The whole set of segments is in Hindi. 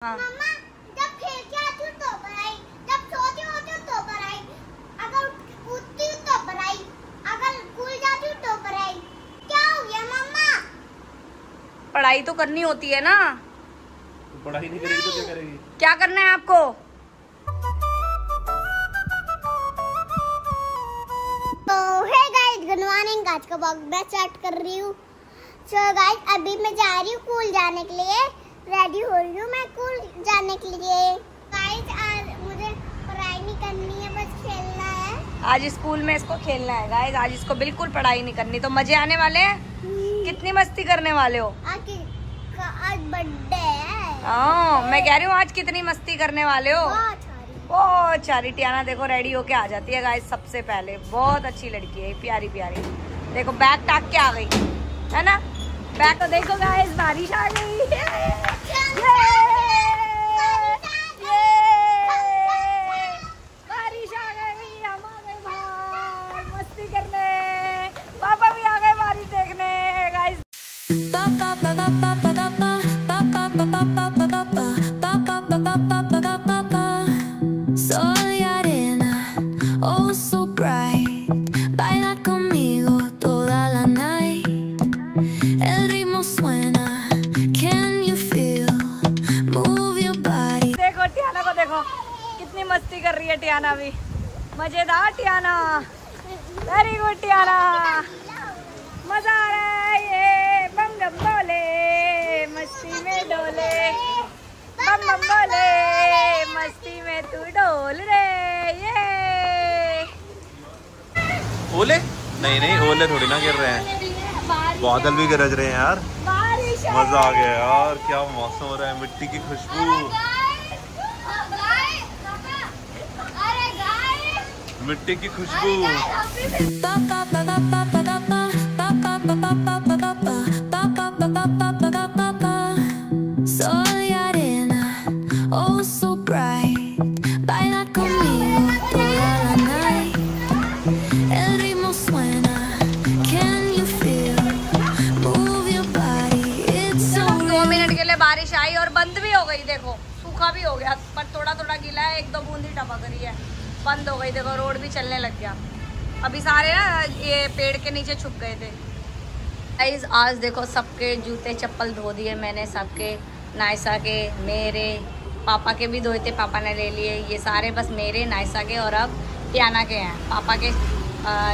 हाँ। मम्मा, जब खेल के आती हूँ तो पढ़ाई, जब सोती होती हूँ तो पढ़ाई, अगर उठती हूँ तो पढ़ाई, अगर स्कूल जाती हूँ तो पढ़ाई। क्या हो गया मम्मा? पढ़ाई तो करनी होती है ना। तो पढ़ाई नहीं करेगी तो क्या करेगी? क्या करना है आपको? तो हे गाइस, गुड मॉर्निंग। आज का व्लॉग मैं स्टार्ट कर रही हूँ। सो गाइस, अभी मैं जा रही हूँ स्कूल जाने के लिए, रेडी हो रही हूँ मैं स्कूल जाने के लिए। गाइस, आज मुझे पढ़ाई नहीं करनी है, बस खेलना है। आज स्कूल में इसको खेलना है गाइस। आज इसको बिल्कुल पढ़ाई नहीं करनी, तो मजे आने वाले हैं। कितनी मस्ती करने वाले हो? आज बर्थडे है। हाँ, मैं कह रही हूँ आज कितनी मस्ती करने वाले हो। बहुत सारी। बहुत सारी। टियाना देखो रेडी होके आ जाती है गाइस सबसे पहले। बहुत अच्छी लड़की है, प्यारी प्यारी। देखो बैग टाक के आ गई है ना। बैग तो देखो गाइस, बारिश आ गई। बारिश आ गई, हम आ गए बाहर मस्ती करने। पापा भी आ गए बारिश देखने guys. Soy arena, oh so bright. Baila conmigo toda la night. El ritmo suena, can you feel? Move your body. देखो टियाना को देखो, कितनी मस्ती कर रही है टियाना भी। मजेदार टियाना, वेरी गुड टियाना। मजा आ रहा है ये। बम बम बोले, मस्ती में डोले। बम बम बोले, मस्ती में तू डोल रे। ये ओले? नहीं नहीं, ओले थोड़ी ना गिर रहे हैं, बादल भी गरज रहे हैं यार। बारिश है। मजा आ गया यार, क्या मौसम हो रहा है, मिट्टी की खुशबू, मिट्टी की खुशबू। Soy arena, oh so bright. Baila conmigo toda la night. El ritmo suena, can you feel? Move your body, it's so 2 minute के लिए बारिश आई और बंद भी हो गई। देखो सूखा भी हो गया, पर थोड़ा थोड़ा गीला है। 1-2 बूंद ही टपक रही है, बंद हो गई। देखो रोड भी चलने लग गया। अभी सारे ना ये पेड़ के नीचे छुप गए थे गाइस। आज देखो सबके जूते चप्पल धो दिए मैंने, सबके, नायसा के, मेरे, पापा के भी धोए थे, पापा ने ले लिए। ये सारे बस मेरे, नायसा के और अब टियाना के हैं। पापा के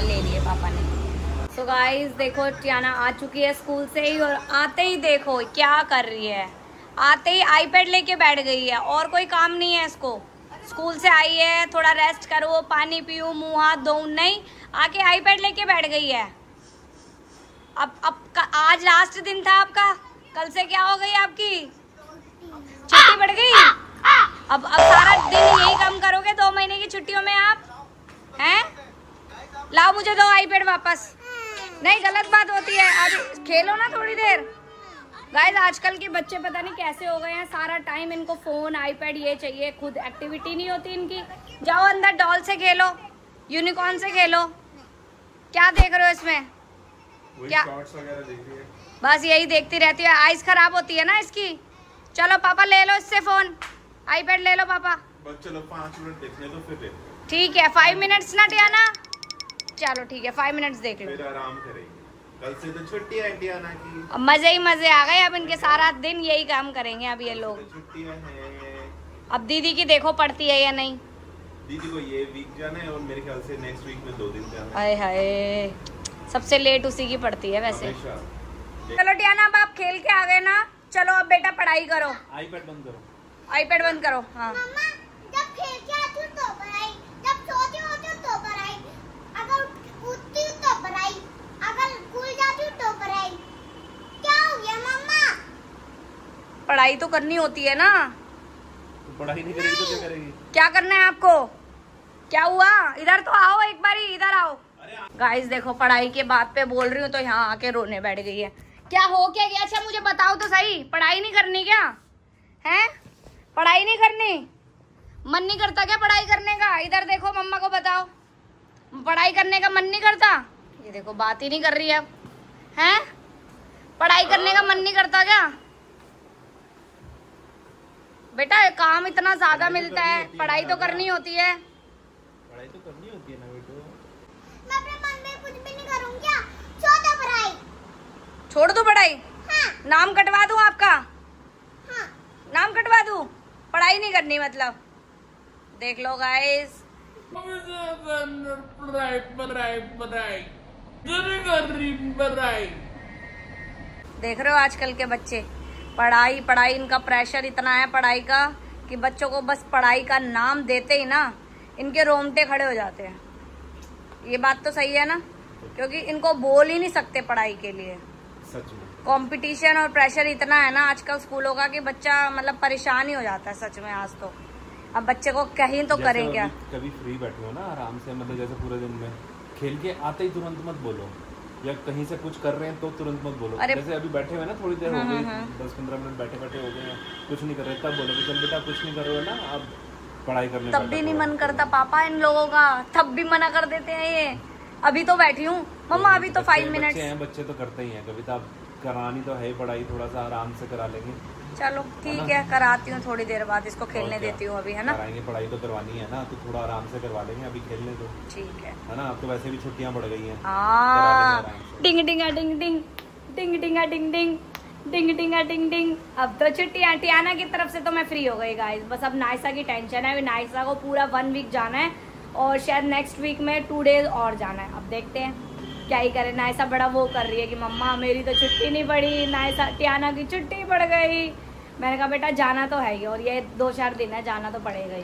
ले लिए पापा ने। तो गाइस देखो टियाना आ चुकी है स्कूल से ही, और आते ही देखो क्या कर रही है। आते ही आईपैड लेके बैठ गई है, और कोई काम नहीं है इसको। स्कूल से आई है, थोड़ा रेस्ट करो, पानी पीऊँ, मुँह हाथ धोऊँ, नहीं, आके आईपैड लेके बैठ गई है। अब आज लास्ट दिन था आपका, कल से क्या हो गई आपकी? छुट्टी पड़ गई। अब सारा दिन यही काम करोगे 2 महीने की छुट्टियों में आप हैं? लाओ मुझे दो आईपैड वापस। नहीं, गलत बात होती है। अब खेलो ना थोड़ी देर। गाइस आजकल के बच्चे पता नहीं कैसे हो गए हैं, सारा टाइम इनको फोन आईपैड ये चाहिए, खुद एक्टिविटी नहीं होती इनकी। जाओ अंदर डॉल से खेलो, यूनिकॉर्न से खेलो। क्या देख रहे हो इसमें? क्या बस यही देखती रहती है, आइज खराब होती है ना इसकी। चलो पापा ले लो इससे फोन, आईपैड ले लो पापा। बस चलो 5 मिनट देखने दो फिर ठीक है, 5 मिनट्स ना टियाना। चलो ठीक है, 5 मिनट्स देख लो, फिर आराम करेंगे। कल से तो छुट्टी है टियाना की। अब मजे ही मजे आ गए। अब इनके सारा दिन यही काम करेंगे अब ये लोग। छुट्टियां हैं। अब दीदी की देखो पढ़ती है या नहीं। दीदी को ये वीक जाना है और मेरे ख्याल से नेक्स्ट वीक में 2 दिन जाना है। हाय हाय, सबसे लेट उसी की पड़ती है वैसे। हमेशा। चलो टियाना, अब आप खेल के आ गए ना, चलो अब बेटा पढ़ाई करो। आईपैड बंद करो। आईपैड बंद करो। हाँ मम्मा, जब खेल के आती हूँ तो पढ़ाई, जब सोती होती हूँ तो पढ़ाई, अगर उठती हूँ तो पढ़ाई, अगर स्कूल जाती हूँ तो पढ़ाई। क्या हो गया मम्मा? पढ़ाई तो करनी होती है ना। तो पढ़ाई नहीं करेगी तो क्या करेगी? क्या करना है आपको? क्या हुआ? इधर तो आओ एक बारी, इधर आओ। गाइस देखो पढ़ाई के बात पे बोल रही हूँ तो यहाँ आके रोने बैठ गई है। क्या हो क्या गया? अच्छा मुझे बताओ तो सही, पढ़ाई नहीं करनी क्या है? पढ़ाई नहीं करनी? मन नहीं करता क्या पढ़ाई करने का? इधर देखो, मम्मा को बताओ, पढ़ाई करने का मन नहीं करता? ये देखो बात ही नहीं कर रही है अब, हैं? पढ़ाई करने का मन नहीं करता क्या? बेटा काम इतना ज्यादा मिलता है, पढ़ाई तो करनी होती है। पढ़ाई तो करनी होती है ना बेटो। मैं अपने मन में कुछ भी नहीं करूँ क्या? छोड़ दो पढ़ाई। छोड़ दो पढ़ाई? हाँ। नाम कटवा दूं आपका? हाँ। नाम कटवा दूं? पढ़ाई नहीं करनी मतलब? देख लो गाइस, देख रहे हो आजकल के बच्चे, पढ़ाई पढ़ाई, इनका प्रेशर इतना है पढ़ाई का कि बच्चों को बस पढ़ाई का नाम देते ही ना इनके रोंगटे खड़े हो जाते हैं। ये बात तो सही है ना, क्योंकि इनको बोल ही नहीं सकते पढ़ाई के लिए। सच में कंपटीशन और प्रेशर इतना है ना आजकल स्कूलों का कि बच्चा मतलब परेशान ही हो जाता है सच में। आज तो अब बच्चे को कहीं तो करें क्या। कभी फ्री बैठे हो ना आराम से, मतलब जैसे पूरे दिन में खेल के आते ही तुरंत मत बोलो, या कहीं से कुछ कर रहे हैं तो तुरंत मत बोलो। जैसे अभी बैठे हुए ना, थोड़ी देर हो गई, 10-15 मिनट बैठे बैठे हो गए, कुछ नहीं कर रहे, तब बोलो कि चल बेटा कुछ नहीं कर रहे हो ना, अब पढ़ाई करने। तब भी नहीं मन करता पापा इन लोगों का, तब भी मना कर देते हैं ये। अभी तो बैठी हूँ मम्मा, अभी तो 5 मिनट। बच्चे तो करते ही हैं, कभी तो आप करानी तो है पढ़ाई, थोड़ा सा आराम से करा लेंगे। चलो ठीक है, कराती हूँ थोड़ी देर बाद, इसको खेलने देती हूँ अभी, है ना। कराएंगे, पढ़ाई तो करवानी है ना, तो थोड़ा आराम से करवा लेंगे, अभी खेलने दो। ठीक है ना, अब तो वैसे भी छुट्टियां बढ़ गई हैं। डिंग डिंगा डिंग डिंग, डिंग डिंगा डिंग डिंग, डिंग डिंगा डिंग डिंग। अब तो छुट्टियां, टियाना की तरफ से तो मैं फ्री हो गई गाइस। बस अब नायसा की टेंशन है, अभी नायसा को पूरा 1 वीक जाना है और शायद नेक्स्ट वीक में 2 डेज और जाना है। अब देखते हैं क्या ही करे। नायसा बड़ा वो कर रही है कि मम्मा मेरी तो छुट्टी नहीं पड़ी, नायसा टियाना की छुट्टी पड़ गई। मैंने कहा बेटा जाना तो है ही, और ये 2-4 दिन है, जाना तो पड़ेगा ही।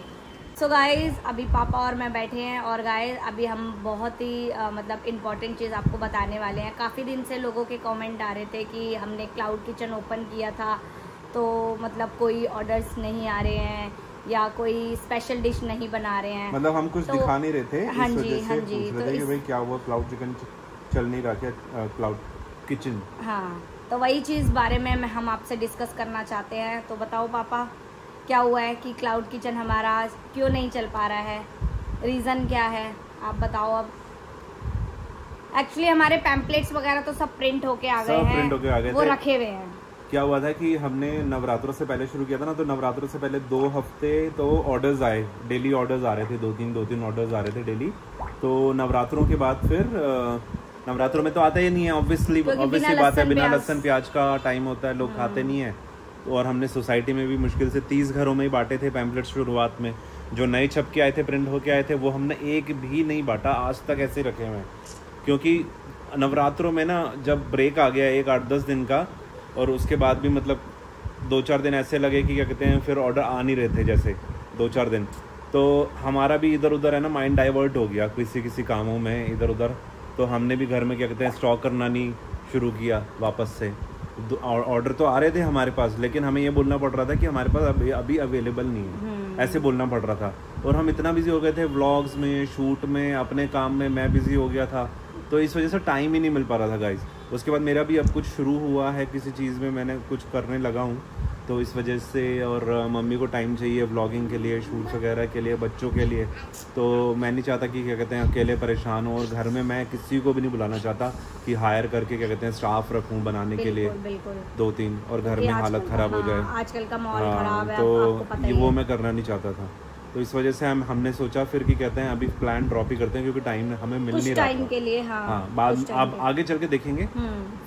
सो गाइज अभी पापा और मैं बैठे हैं, और गाइज अभी हम बहुत ही मतलब इम्पॉर्टेंट चीज़ आपको बताने वाले हैं। काफ़ी दिन से लोगों के कमेंट आ रहे थे कि हमने क्लाउड किचन ओपन किया था तो मतलब कोई ऑर्डर्स नहीं आ रहे हैं या कोई स्पेशल डिश नहीं बना रहे हैं, मतलब हम कुछ दिखा नहीं रहे थे। हाँ जी, हाँ जी। तो भाई क्या हुआ, क्लाउड चिकन चल नहीं रहा क्या, क्लाउड किचन? हाँ, तो वही चीज़ बारे में हम आपसे डिस्कस करना चाहते हैं। तो बताओ पापा क्या हुआ है कि क्लाउड किचन हमारा क्यों नहीं चल पा रहा है, रीज़न क्या है, आप बताओ। अब एक्चुअली हमारे पैम्पलेट्स वगैरह तो सब प्रिंट होके आ गए हैं, वो रखे हुए हैं। क्या हुआ था कि हमने नवरात्रों से पहले शुरू किया था ना, तो नवरात्रों से पहले 2 हफ्ते तो ऑर्डर्स आए, डेली ऑर्डर्स आ रहे थे, 2-3 ऑर्डर्स आ रहे थे डेली। तो नवरात्रों के बाद फिर नवरात्रों में तो आता ही नहीं है, ऑब्वियसली बात है, बिना लहसुन प्याज का टाइम होता है, लोग खाते नहीं है। और हमने सोसाइटी में भी मुश्किल से 30 घरों में ही बांटे थे पैम्पलेट शुरुआत में। जो नए छप के आए थे, प्रिंट होके आए थे, वो हमने एक भी नहीं बांटा आज तक, ऐसे रखे हुए हैं। क्योंकि नवरात्रों में ना जब ब्रेक आ गया एक 8-10 दिन का, और उसके बाद भी मतलब 2-4 दिन ऐसे लगे कि क्या कहते हैं, फिर ऑर्डर आ नहीं रहे थे जैसे 2-4 दिन, तो हमारा भी इधर उधर है ना माइंड डाइवर्ट हो गया किसी कामों में इधर उधर। तो हमने भी घर में क्या कहते हैं स्टॉक करना नहीं शुरू किया वापस से। ऑर्डर तो आ रहे थे हमारे पास, लेकिन हमें ये बोलना पड़ रहा था कि हमारे पास अभी अवेलेबल नहीं है, ऐसे बोलना पड़ रहा था। और हम इतना बिजी हो गए थे व्लॉग्स में, शूट में, अपने काम में मैं बिजी हो गया था, तो इस वजह से टाइम ही नहीं मिल पा रहा था गाइज। उसके बाद मेरा भी अब कुछ शुरू हुआ है, किसी चीज़ में मैंने कुछ करने लगा हूँ, तो इस वजह से, और मम्मी को टाइम चाहिए व्लॉगिंग के लिए, शूट्स वगैरह के लिए, बच्चों के लिए, तो मैं नहीं चाहता कि क्या कहते हैं अकेले परेशान हो। और घर में मैं किसी को भी नहीं बुलाना चाहता कि हायर करके क्या कहते हैं स्टाफ रखूं बनाने के लिए 2-3, और घर में हालत ख़राब हो जाए। आजकल का माहौल खराब है, तो ये वो मैं करना नहीं चाहता था। तो इस वजह से हमने सोचा फिर कि कहते हैं अभी प्लान ड्रॉप ही करते हैं, क्योंकि टाइम हमें मिल नहीं रहा टाइम के लिए। हाँ, बाद अब आगे चल के देखेंगे,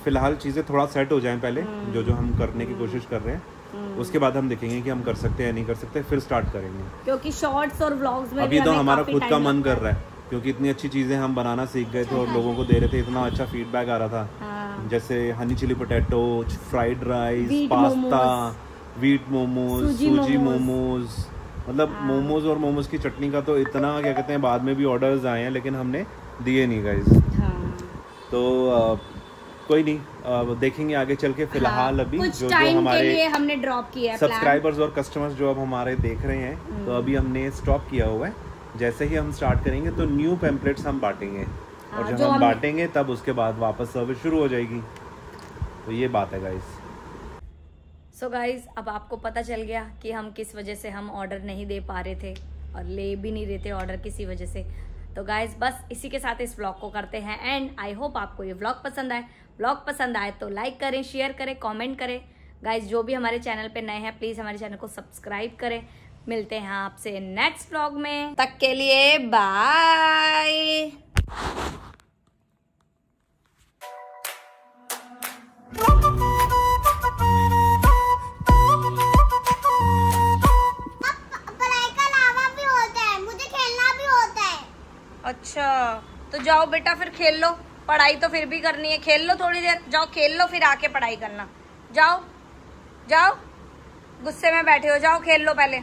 फिलहाल चीज़ें थोड़ा सेट हो जाएं पहले, जो हम करने की कोशिश कर रहे हैं, उसके बाद हम देखेंगे कि हम कर सकते हैं नहीं कर सकते, फिर स्टार्ट करेंगे। क्योंकि शॉर्ट्स और व्लॉग्स में अभी तो हमारा खुद का मन कर रहा है, क्योंकि इतनी अच्छी चीज़ें हम बनाना सीख गए थे और लोगों को दे रहे थे, इतना अच्छा फीडबैक आ रहा था। जैसे honey chilli potato, fried rice, pasta, wheat momos, सूजी मोमोज, मतलब मोमोज और मोमोज की चटनी का तो इतना क्या कहते हैं बाद में भी ऑर्डर्स आए हैं, लेकिन हमने दिए नहीं गाइस। तो कोई नहीं, देखेंगे आगे चल के। फिलहाल अभी जो हमारे के लिए हमने ड्रॉप किया है सब्सक्राइबर्स और कस्टमर्स जो अब हमारे देख रहे हैं, तो अभी हमने स्टॉप किया हुआ है। जैसे ही हम स्टार्ट करेंगे तो न्यू पैम्पलेट्स हम बांटेंगे, और जब हम बांटेंगे तब उसके बाद वापस सर्विस शुरू हो जाएगी। तो ये बात है गाइस। सो गाइज अब आपको पता चल गया कि हम किस वजह से हम ऑर्डर नहीं दे पा रहे थे और ले भी नहीं रहे थे ऑर्डर किसी वजह से। तो गाइज बस इसी के साथ इस व्लॉग को करते हैं एंड। आई होप आपको ये व्लॉग पसंद आए। व्लॉग पसंद आए तो लाइक करें, शेयर करें, कमेंट करें। गाइज जो भी हमारे चैनल पे नए हैं प्लीज हमारे चैनल को सब्सक्राइब करें। मिलते हैं आपसे नेक्स्ट व्लॉग में, तक के लिए बाय। अच्छा तो जाओ बेटा फिर खेल लो, पढ़ाई तो फिर भी करनी है, खेल लो थोड़ी देर, जाओ खेल लो फिर आके पढ़ाई करना। जाओ जाओ, गुस्से में बैठे हो, जाओ खेल लो पहले।